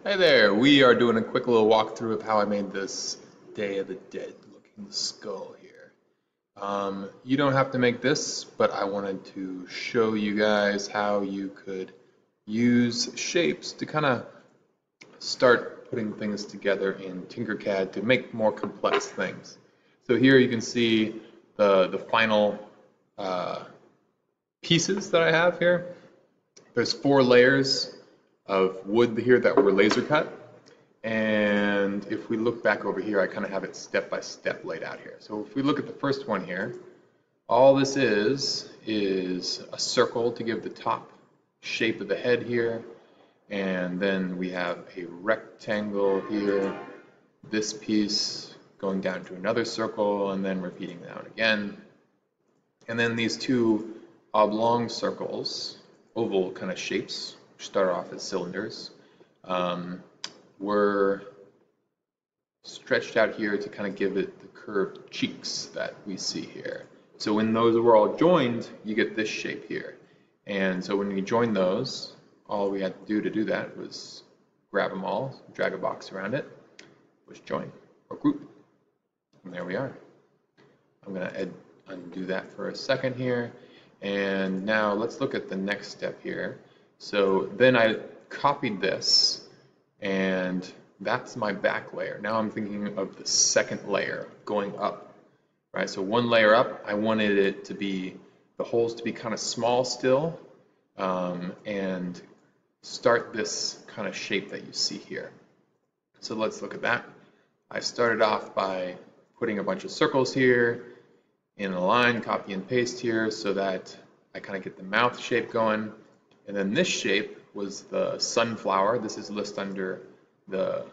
Hey there, we are doing a quick little walkthrough of how I made this Day of the Dead looking skull here. You don't have to make this, but I wanted to show you guys how you could use shapes to kind of start putting things together in TinkerCAD to make more complex things. So here you can see the final pieces that I have here. There's 4 layers of wood here that were laser cut. And if we look back over here, I kind of have it step by step laid out here. So if we look at the first one here, all this is a circle to give the top shape of the head here. And then we have a rectangle here, this piece going down to another circle and then repeating down again. And then these 2 oblong circles, oval kind of shapes, which start off as cylinders, were stretched out here to kind of give it the curved cheeks that we see here. So when those were all joined, you get this shape here. And so when we join those, all we had to do that was grab them all, drag a box around it, push join or group, and there we are. I'm going to undo that for a second here. And now let's look at the next step here. So then I copied this, and that's my back layer. Now I'm thinking of the second layer going up, right? So 1 layer up, I wanted it to be, the holes to be kind of small still, and start this kind of shape that you see here. So let's look at that. I started off by putting a bunch of circles here in a line, copy and paste here so that I kind of get the mouth shape going. And then this shape was the sunflower. This is listed under the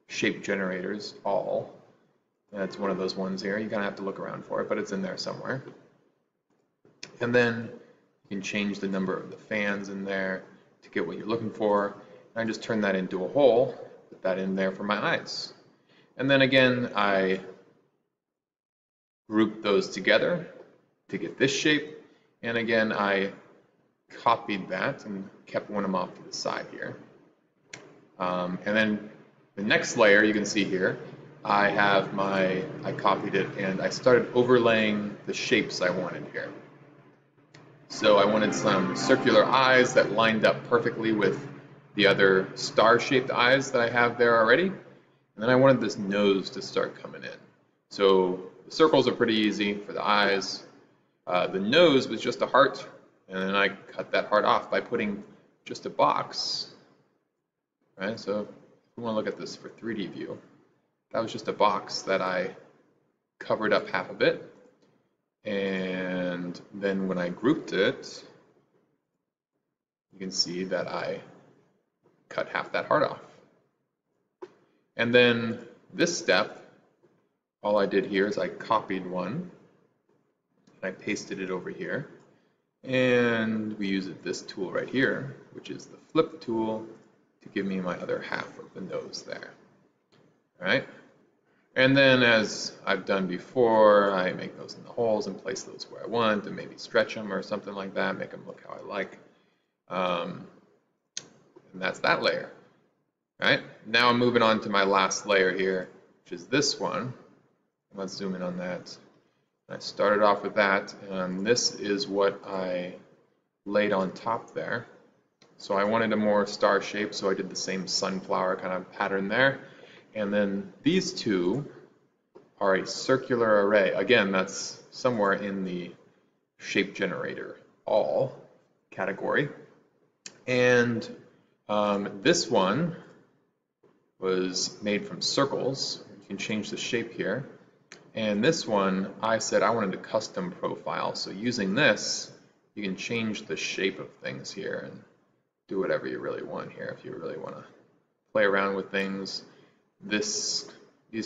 shape generators all. That's one of those ones here. You're gonna have to look around for it, but it's in there somewhere. And then you can change the number of the fans in there to get what you're looking for. And I just turn that into a hole, put that in there for my eyes. And then again, I group those together to get this shape. And again, I copied that and kept one of them off to the side here. And then the next layer you can see here, I copied it and I started overlaying the shapes I wanted here. So I wanted some circular eyes that lined up perfectly with the other star-shaped eyes that I have there already. And then I wanted this nose to start coming in. So the circles are pretty easy for the eyes. The nose was just a heart, and then I cut that heart off by putting just a box. Right? So if we want to look at this for 3D view, that was just a box that I covered up half of it. And then when I grouped it, you can see that I cut half that heart off. And then this step, all I did here is I copied one, and I pasted it over here. And we use this tool right here, which is the flip tool, to give me my other half of the nose there. All right? And then as I've done before, I make those in the holes and place those where I want and maybe stretch them or something like that, make them look how I like. And that's that layer. All right? Now I'm moving on to my last layer here, which is this one. Let's zoom in on that. I started off with that, and this is what I laid on top there. So I wanted a more star shape, so I did the same sunflower kind of pattern there. And then these 2 are a circular array. Again, that's somewhere in the shape generator all category. And this one was made from circles. You can change the shape here. And this one, I said I wanted a custom profile. So using this, you can change the shape of things here and do whatever you really want here. If you really want to play around with things, these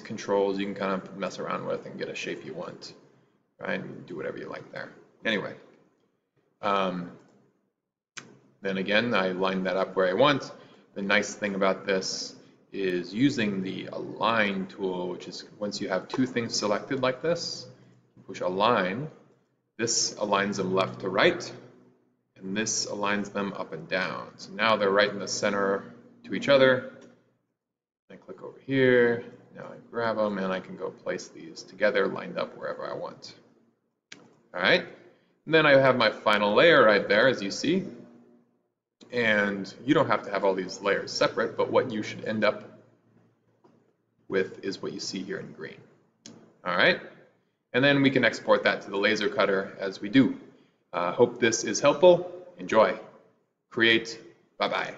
controls you can kind of mess around with and get a shape you want, right? And do whatever you like there. Anyway, then again, I lined that up where I want. The nice thing about this is using the align tool, which is once you have 2 things selected like this, push align, this aligns them left to right, and this aligns them up and down. So now they're right in the center to each other, click over here. Now I grab them and I can go place these together lined up wherever I want. All right, and then I have my final layer right there, as you see. And you don't have to have all these layers separate, but what you should end up with is what you see here in green. All right, and then we can export that to the laser cutter as we do. Hope this is helpful. Enjoy. Create. Bye-bye.